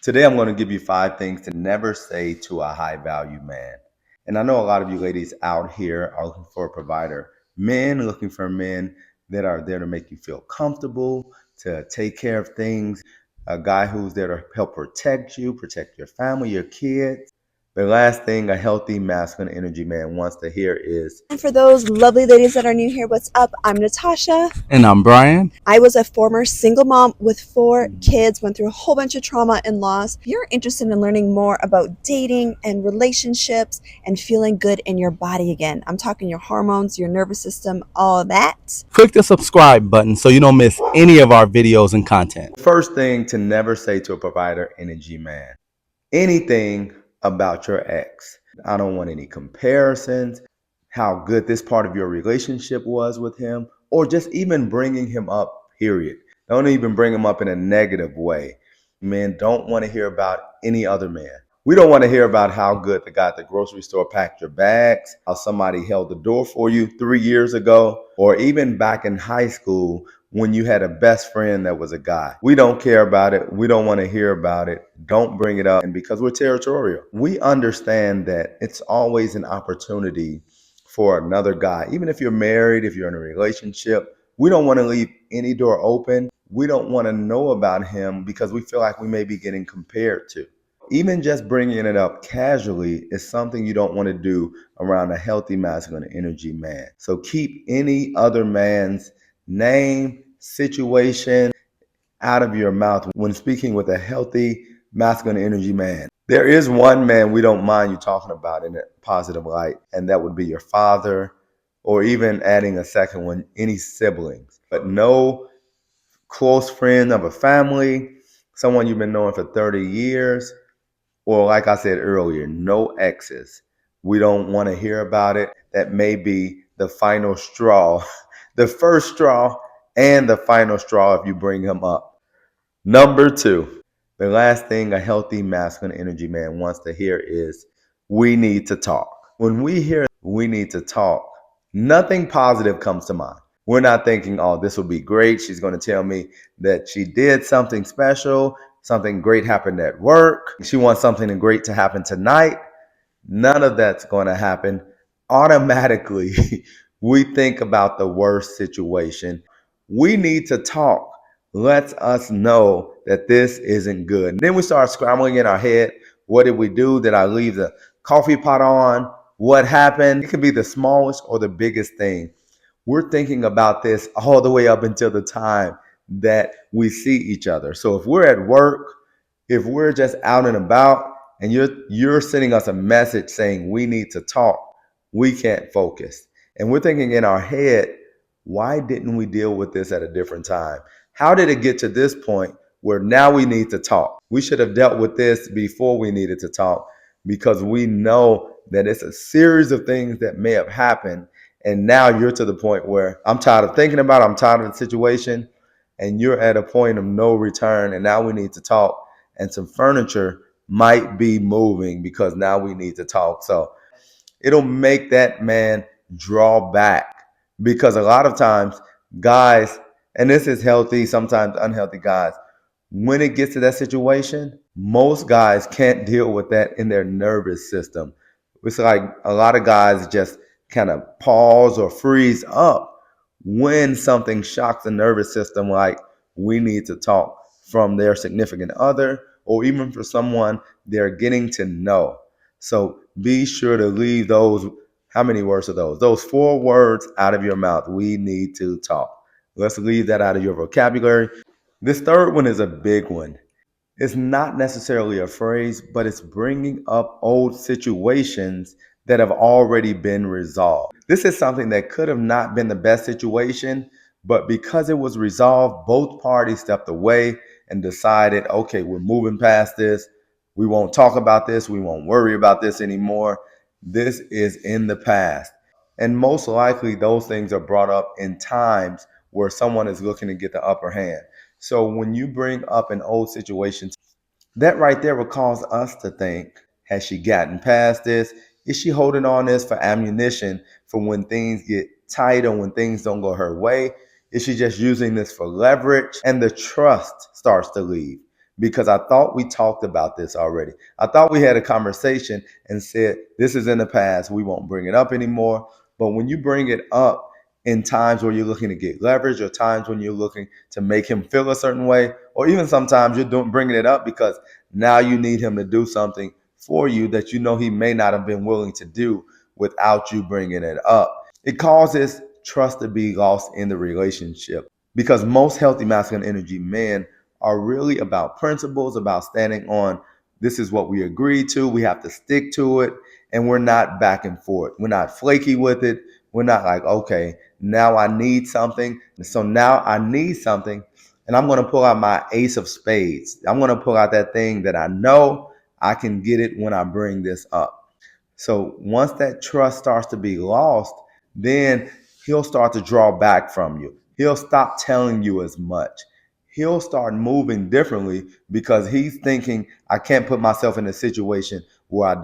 Today, I'm going to give you 5 things to never say to a high value man. And I know a lot of you ladies out here are looking for a provider. Men looking for men that are there to make you feel comfortable, to take care of things. A guy who's there to help protect you, protect your family, your kids. The last thing a healthy masculine energy man wants to hear is, And for those lovely ladies that are new here, what's up? I'm Natasha. And I'm Brian. I was a former single mom with 4 kids, went through a whole bunch of trauma and loss. If you're interested in learning more about dating and relationships and feeling good in your body again, I'm talking your hormones, your nervous system, all that. Click the subscribe button so you don't miss any of our videos and content. first thing to never say to a provider energy man, anything about your ex. I don't want any comparisons, how good this part of your relationship was with him, or just even bringing him up, period. Don't even bring him up in a negative way. Men don't want to hear about any other man. We don't want to hear about how good the guy at the grocery store packed your bags, how somebody held the door for you 3 years ago, or even back in high school when you had a best friend that was a guy. We don't care about it. We don't want to hear about it. Don't bring it up. And because we're territorial, we understand that it's always an opportunity for another guy. Even if you're married, if you're in a relationship, we don't want to leave any door open. We don't want to know about him because we feel like we may be getting compared to. Even just bringing it up casually is something you don't want to do around a healthy masculine energy man. So keep any other man's name, situation out of your mouth when speaking with a healthy masculine energy man. There is one man we don't mind you talking about in a positive light, and that would be your father, or even adding a second one, any siblings. But no close friend of a family, someone you've been knowing for 30 years, or like I said earlier, no exes. We don't want to hear about it. That may be the final straw, the first straw and the final straw if you bring him up. Number 2, the last thing a healthy masculine energy man wants to hear is, we need to talk. When we hear we need to talk, nothing positive comes to mind. We're not thinking, oh, this will be great. She's going to tell me that she did something special, something great happened at work. She wants something great to happen tonight. None of that's going to happen. Automatically, we think about the worst situation. We need to talk. Lets us know that this isn't good. And then we start scrambling in our head. What did we do? Did I leave the coffee pot on? What happened? It could be the smallest or the biggest thing. We're thinking about this all the way up until the time that we see each other. So if we're at work, if we're just out and about and you're sending us a message saying we need to talk, we can't focus. And we're thinking in our head, why didn't we deal with this at a different time? How did it get to this point where now we need to talk? We should have dealt with this before we needed to talk, because we know that it's a series of things that may have happened. And now you're to the point where I'm tired of thinking about it. I'm tired of the situation. And you're at a point of no return. And now we need to talk. And some furniture might be moving because now we need to talk. So it'll make that man draw back, because a lot of times guys, and this is healthy, sometimes unhealthy guys, when it gets to that situation, most guys can't deal with that in their nervous system. It's like a lot of guys just kind of pause or freeze up when something shocks the nervous system, like we need to talk, from their significant other or even for someone they're getting to know. So be sure to leave those, how many words are those? Those 4 words out of your mouth. We need to talk. Let's leave that out of your vocabulary. This third one is a big one. It's not necessarily a phrase, but it's bringing up old situations that have already been resolved. This is something that could have not been the best situation, but because it was resolved, both parties stepped away and decided, okay, we're moving past this. We won't talk about this. We won't worry about this anymore. This is in the past. And most likely those things are brought up in times where someone is looking to get the upper hand. So when you bring up an old situation, that right there will cause us to think, has she gotten past this? Is she holding on this for ammunition for when things get tight or when things don't go her way? Is she just using this for leverage? And the trust starts to leave, because I thought we talked about this already. I thought we had a conversation and said, this is in the past. We won't bring it up anymore. But when you bring it up in times where you're looking to get leverage, or times when you're looking to make him feel a certain way, or even sometimes you're bringing it up because now you need him to do something for you that you know he may not have been willing to do without you bringing it up. It causes trust to be lost in the relationship, because most healthy masculine energy men are really about principles, about standing on, this is what we agreed to, we have to stick to it, and we're not back and forth. We're not flaky with it. We're not like, okay, now I need something. So now I need something, and I'm going to pull out my ace of spades. I'm going to pull out that thing that I know I can get it when I bring this up. So once that trust starts to be lost, then he'll start to draw back from you. He'll stop telling you as much. He'll start moving differently because he's thinking, I can't put myself in a situation where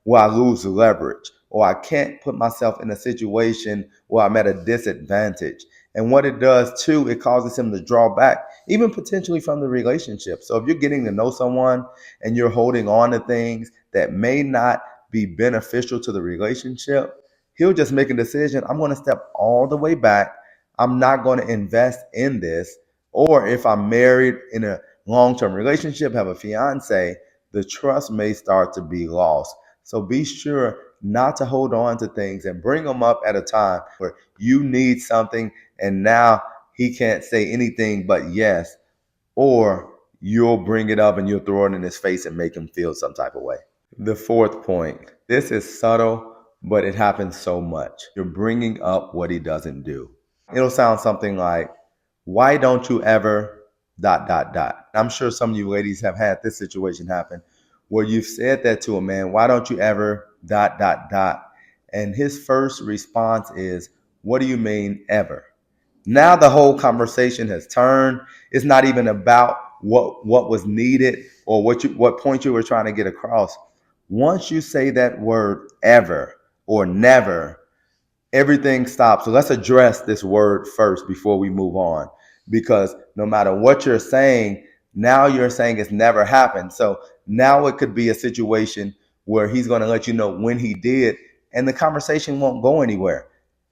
where I lose leverage, or I can't put myself in a situation where I'm at a disadvantage. And what it does too, it causes him to draw back, even potentially from the relationship. So if you're getting to know someone and you're holding on to things that may not be beneficial to the relationship, he'll just make a decision. I'm going to step all the way back. I'm not going to invest in this. Or if I'm married in a long-term relationship, have a fiance, the trust may start to be lost. So be sure not to hold on to things and bring them up at a time where you need something and now he can't say anything but yes, or you'll bring it up and you'll throw it in his face and make him feel some type of way. The fourth point, this is subtle, but it happens so much. You're bringing up what he doesn't do. It'll sound something like, why don't you ever dot, dot, dot. I'm sure some of you ladies have had this situation happen where you've said that to a man, why don't you ever dot, dot, dot. And his first response is, what do you mean ever? Now the whole conversation has turned. It's not even about what was needed or what point you were trying to get across. Once you say that word ever or never, everything stops. So let's address this word first before we move on, because no matter what you're saying, now you're saying it's never happened. So now it could be a situation where he's going to let you know when he did, and the conversation won't go anywhere.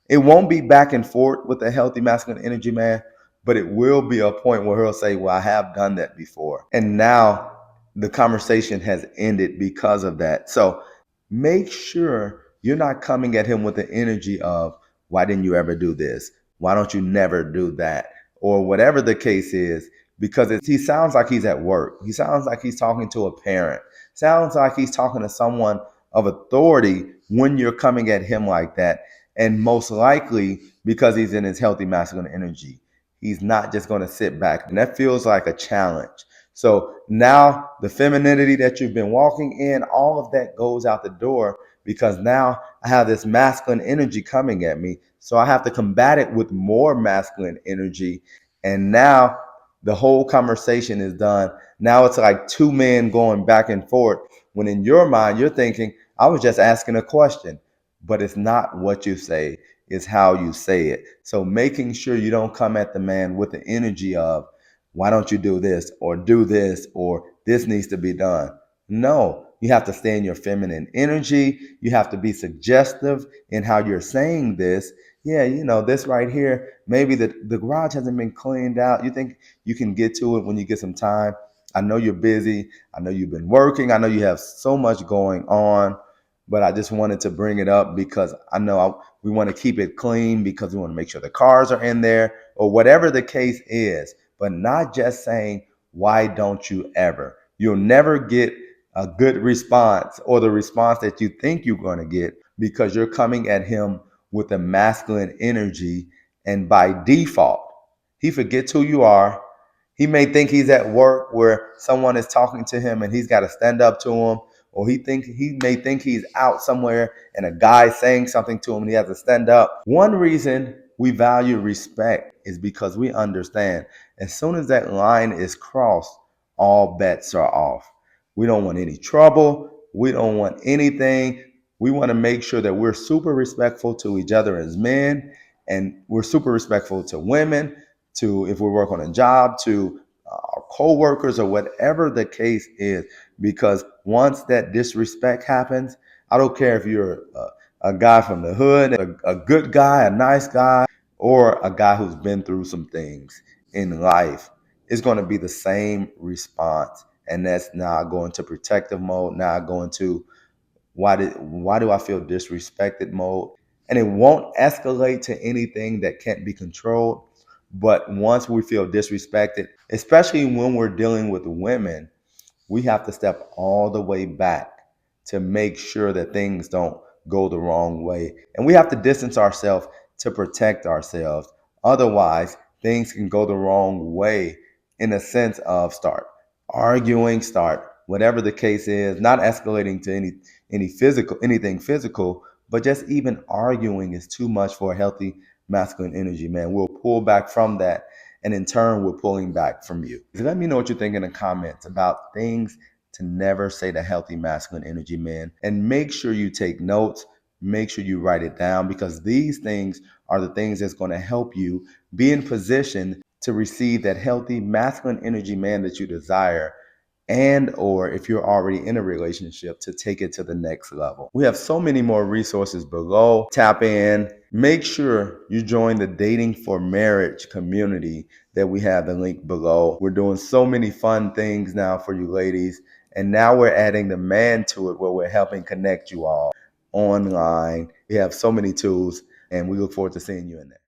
It won't be back and forth with a healthy masculine energy man, but it will be a point where he'll say, well, I have done that before. And now the conversation has ended because of that. So make sure you're not coming at him with the energy of, why didn't you ever do this? Why don't you never do that? Or whatever the case is, because he sounds like he's at work. He sounds like he's talking to a parent. Sounds like he's talking to someone of authority when you're coming at him like that. And most likely, because he's in his healthy masculine energy, he's not just going to sit back. And that feels like a challenge. So now the femininity that you've been walking in, all of that goes out the door, because now I have this masculine energy coming at me. So I have to combat it with more masculine energy. And now the whole conversation is done. Now it's like two men going back and forth, when in your mind, you're thinking, I was just asking a question. But it's not what you say, it's how you say it. So making sure you don't come at the man with the energy of, why don't you do this, or this needs to be done. No, you have to stay in your feminine energy. You have to be suggestive in how you're saying this. Yeah, this right here, maybe the garage hasn't been cleaned out. You think you can get to it when you get some time? I know you're busy. I know you've been working. I know you have so much going on. But I just wanted to bring it up because I know we want to keep it clean, because we want to make sure the cars are in there, or whatever the case is. But not just saying, why don't you ever? You'll never get a good response, or the response that you think you're going to get, because you're coming at him with a masculine energy. And by default, he forgets who you are. He may think he's at work where someone is talking to him and he's got to stand up to him, or he may think he's out somewhere and a guy saying something to him and he has to stand up. One reason we value respect is because we understand as soon as that line is crossed, all bets are off. We don't want any trouble. We don't want anything. We want to make sure that we're super respectful to each other as men, and we're super respectful to women, to, if we work on a job, to our co-workers or whatever the case is. Because once that disrespect happens, I don't care if you're a guy from the hood, a good guy, a nice guy, or a guy who's been through some things in life, it's going to be the same response. And that's now going to protective mode, now going to why do I feel disrespected mode. And it won't escalate to anything that can't be controlled. But once we feel disrespected, especially when we're dealing with women, we have to step all the way back to make sure that things don't go the wrong way. And we have to distance ourselves to protect ourselves. Otherwise, things can go the wrong way in a sense of start arguing, start whatever the case is, not escalating to anything physical, but just even arguing is too much for a healthy masculine energy, man. We'll pull back from that, and in turn, we're pulling back from you. Let me know what you think in the comments about things to never say to healthy masculine energy, man. And make sure you take notes. Make sure you write it down, because these things are the things that's going to help you be in position to receive that healthy masculine energy man that you desire, and or if you're already in a relationship, to take it to the next level. We have so many more resources below. Tap in. Make sure you join the Dating for Marriage community that we have the link below. We're doing so many fun things now for you ladies, and now we're adding the man to it, where we're helping connect you all online. We have so many tools, and we look forward to seeing you in there.